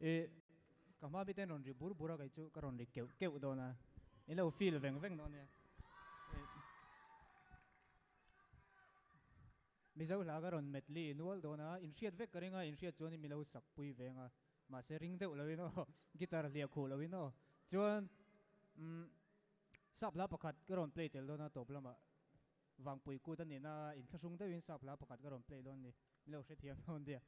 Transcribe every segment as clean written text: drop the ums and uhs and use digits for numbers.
e kama biten ron ri bur bura kai chu karon ri keu keu do na ilo feel veng veng do ne mizo la karon metli nual do na in riat vek karinga in riat chuan milo sak pui venga ma se ring deuh lovino guitar lia khu lovino chuan sap la pakhat karon play tel do na top lama wang pui ku ta ni na in thasung deuhin sap la pakhat karon play don ni milo hre thiam don dia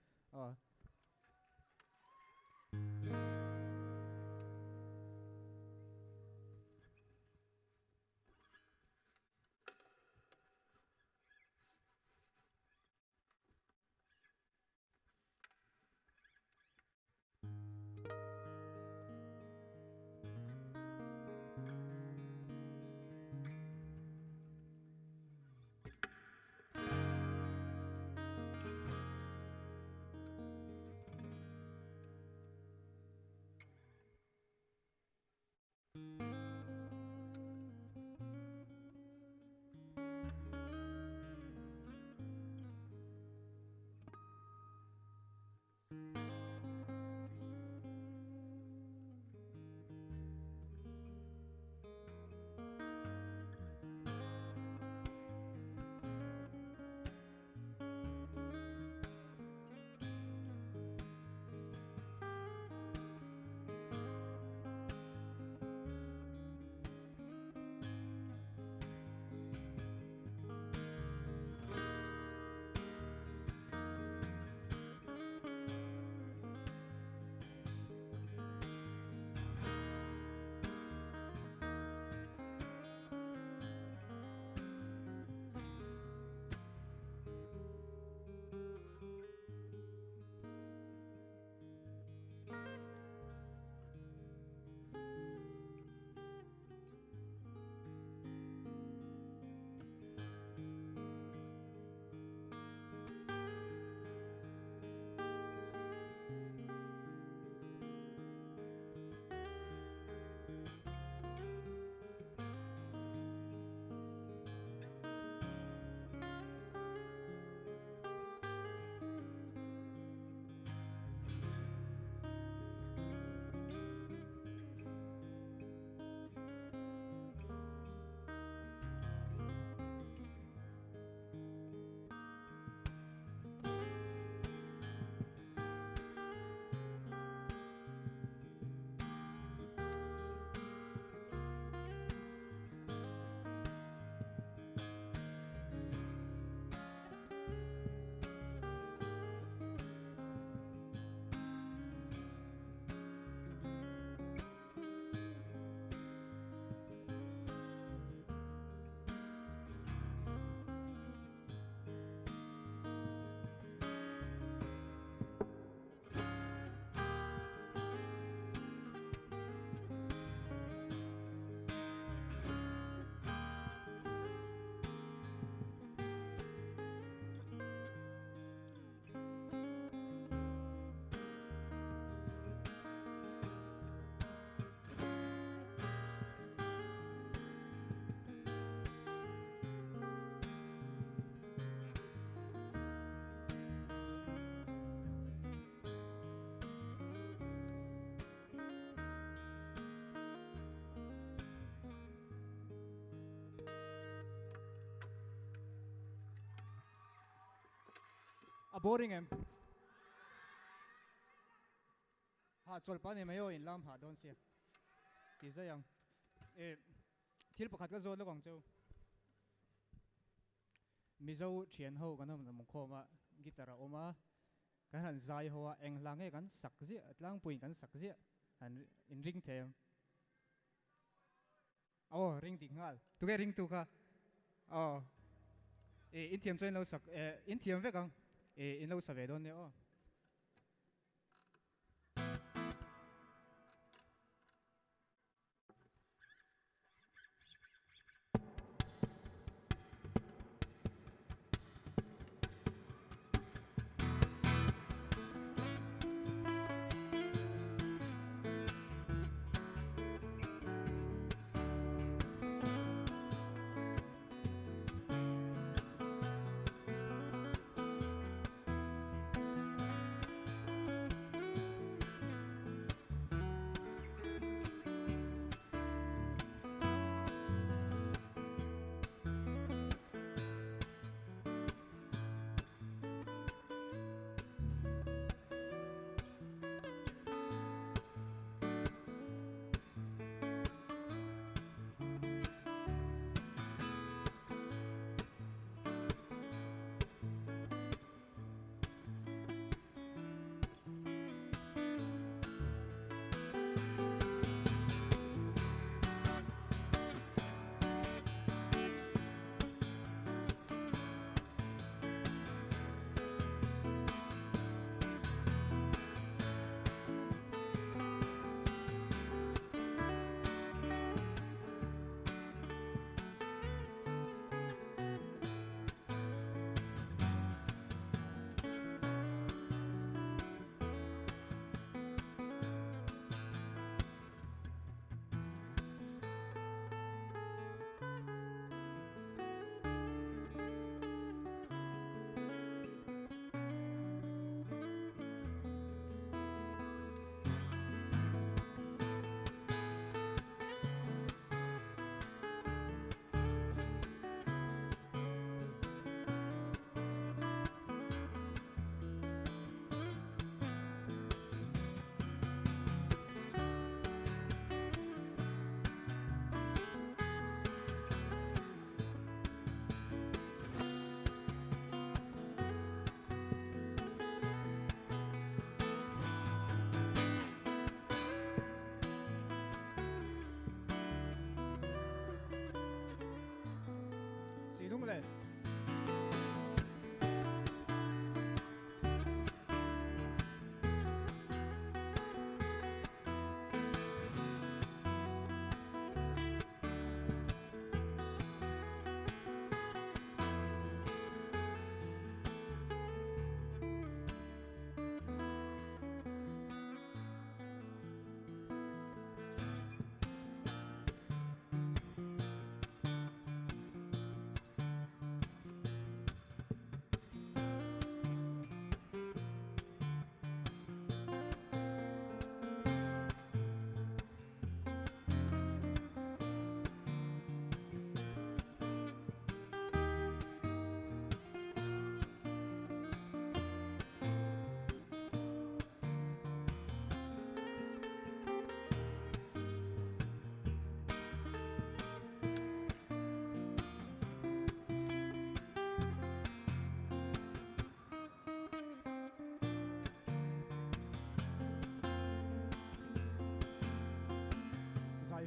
a boring em ha chol pa ne mayo in lam ha don sia ti za yang thil pakhat ka zon lo kong chau mizo thian ho kan ham mong khoma guitar a oma kan han zai ho a eng lang e kan sak zia tlang puin kan sak zia han in ring them ring ti ngal tu ke ring tu ka in thiam chen lo sak in thiam ve kang in lo sa ve don ne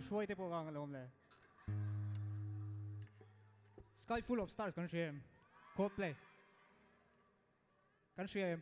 ช่วยเตปกังลมเลย Sky full of stars กันเชียม Coldplay กันเชียม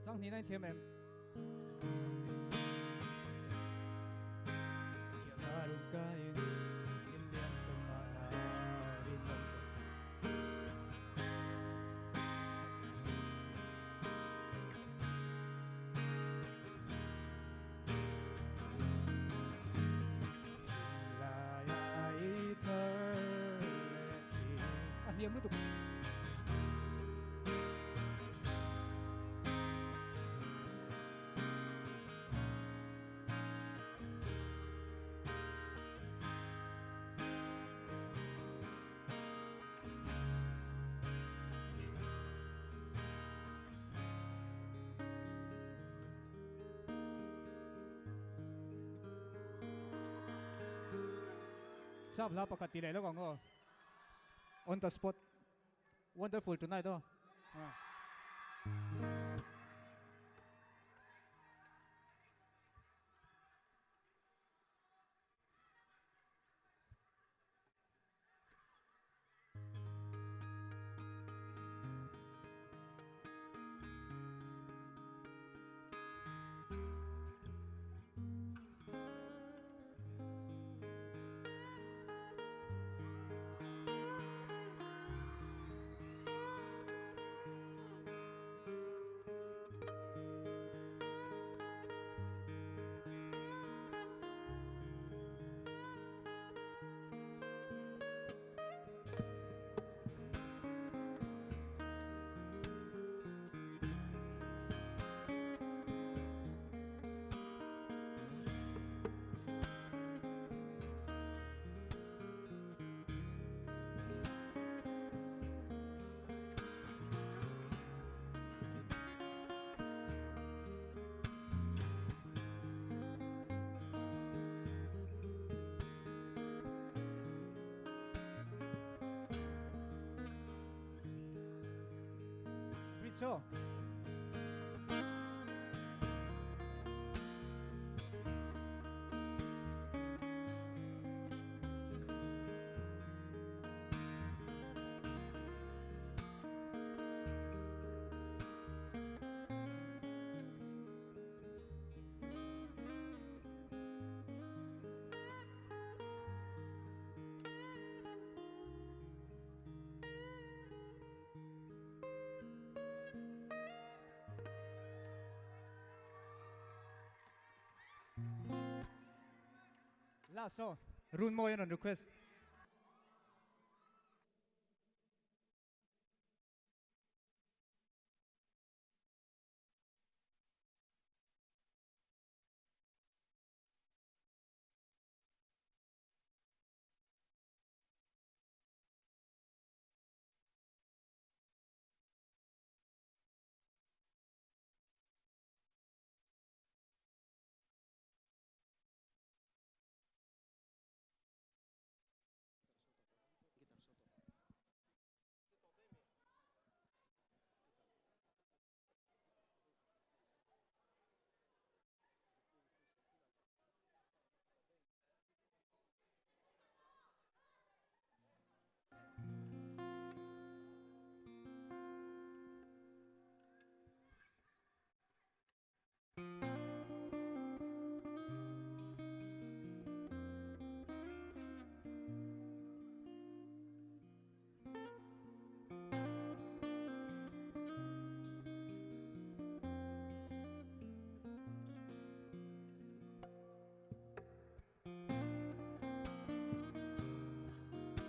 张你那天没diam dulu tuh Sab la pakati le lo kongo on the spot wonderful tonight oh So. Last song. Rune mo yun on request.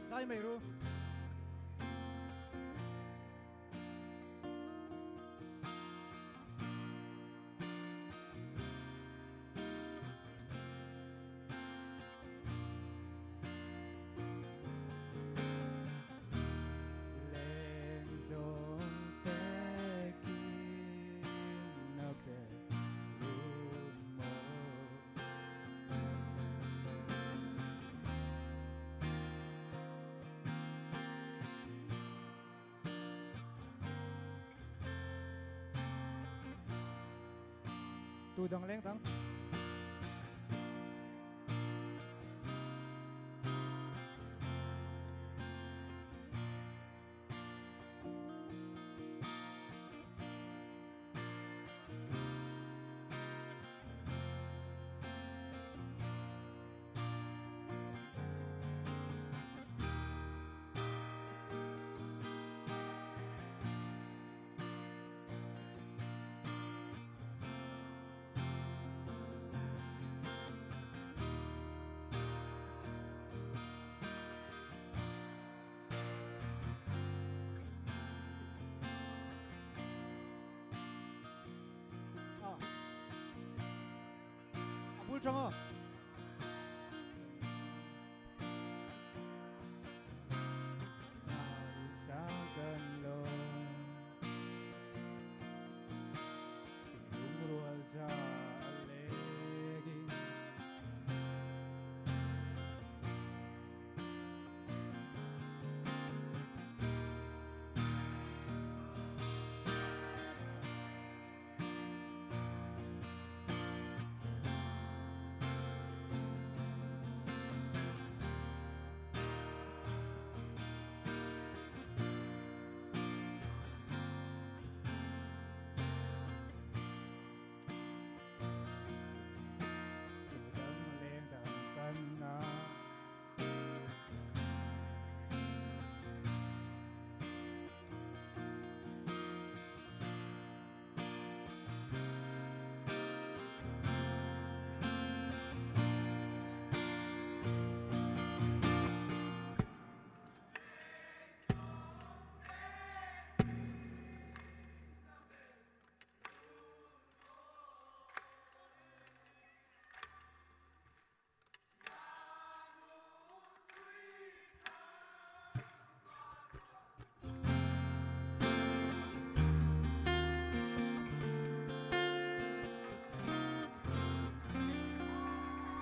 Sai mày ru. Tu dang leng tang. Abul chang.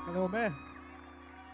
Hello, man.